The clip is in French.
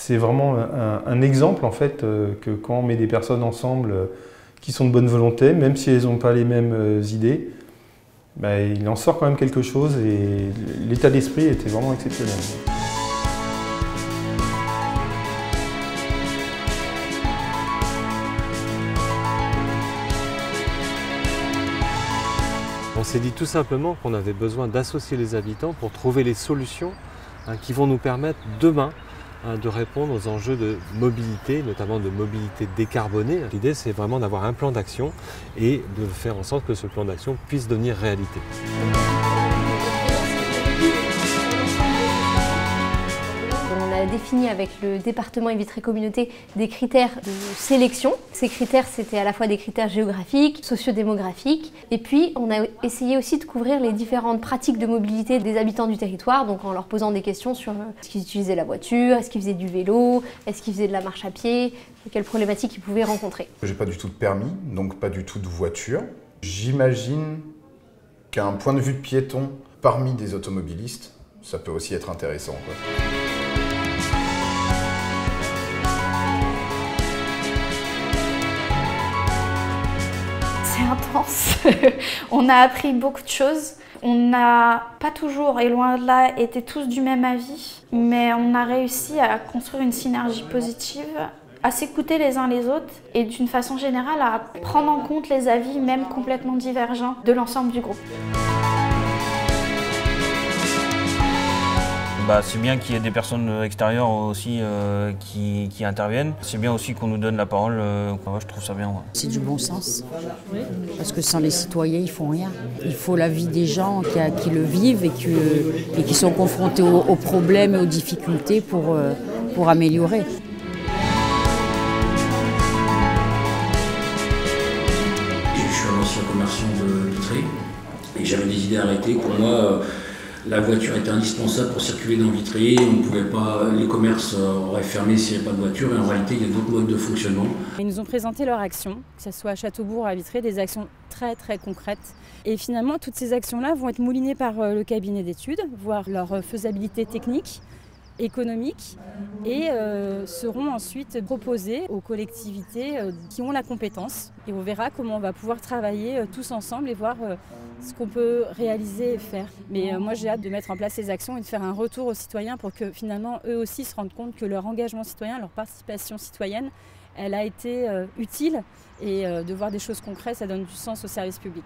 C'est vraiment un exemple en fait que quand on met des personnes ensemble qui sont de bonne volonté, même si elles n'ont pas les mêmes idées, il en sort quand même quelque chose et l'état d'esprit était vraiment exceptionnel. On s'est dit tout simplement qu'on avait besoin d'associer les habitants pour trouver les solutions qui vont nous permettre demain de répondre aux enjeux de mobilité, notamment de mobilité décarbonée. L'idée, c'est vraiment d'avoir un plan d'action et de faire en sorte que ce plan d'action puisse devenir réalité. On a défini avec le département Vitry Communauté des critères de sélection. Ces critères, c'était à la fois des critères géographiques, sociodémographiques, et puis on a essayé aussi de couvrir les différentes pratiques de mobilité des habitants du territoire, donc en leur posant des questions sur est-ce qu'ils utilisaient la voiture, est-ce qu'ils faisaient du vélo, est-ce qu'ils faisaient de la marche à pied, quelles problématiques ils pouvaient rencontrer. J'ai pas du tout de permis, donc pas du tout de voiture. J'imagine qu'un point de vue de piéton parmi des automobilistes, ça peut aussi être intéressant, quoi. C'est intense. On a appris beaucoup de choses. On n'a pas toujours, et loin de là, été tous du même avis, mais on a réussi à construire une synergie positive, à s'écouter les uns les autres et d'une façon générale à prendre en compte les avis, même complètement divergents, de l'ensemble du groupe. C'est bien qu'il y ait des personnes extérieures aussi qui interviennent. C'est bien aussi qu'on nous donne la parole. Je trouve ça bien. Ouais. C'est du bon sens. Parce que sans les citoyens, ils ne font rien. Il faut l'avis des gens qui le vivent et qui sont confrontés aux problèmes et aux difficultés pour améliorer. Je suis un ancien commerçant de Vitry et j'avais des idées arrêtées. Pour moi, la voiture était indispensable pour circuler dans Vitry. On pouvait pas, les commerces auraient fermé s'il n'y avait pas de voiture. Et en réalité, il y a d'autres modes de fonctionnement. Ils nous ont présenté leurs actions, que ce soit à Châteaubourg, à Vitry, des actions très très concrètes. Et finalement, toutes ces actions-là vont être moulinées par le cabinet d'études, voir leur faisabilité technique, économique, et seront ensuite proposées aux collectivités qui ont la compétence. Et on verra comment on va pouvoir travailler tous ensemble et voir ce qu'on peut réaliser et faire. Mais moi j'ai hâte de mettre en place ces actions et de faire un retour aux citoyens pour que finalement eux aussi se rendent compte que leur engagement citoyen, leur participation citoyenne, elle a été utile et de voir des choses concrètes, ça donne du sens au service public.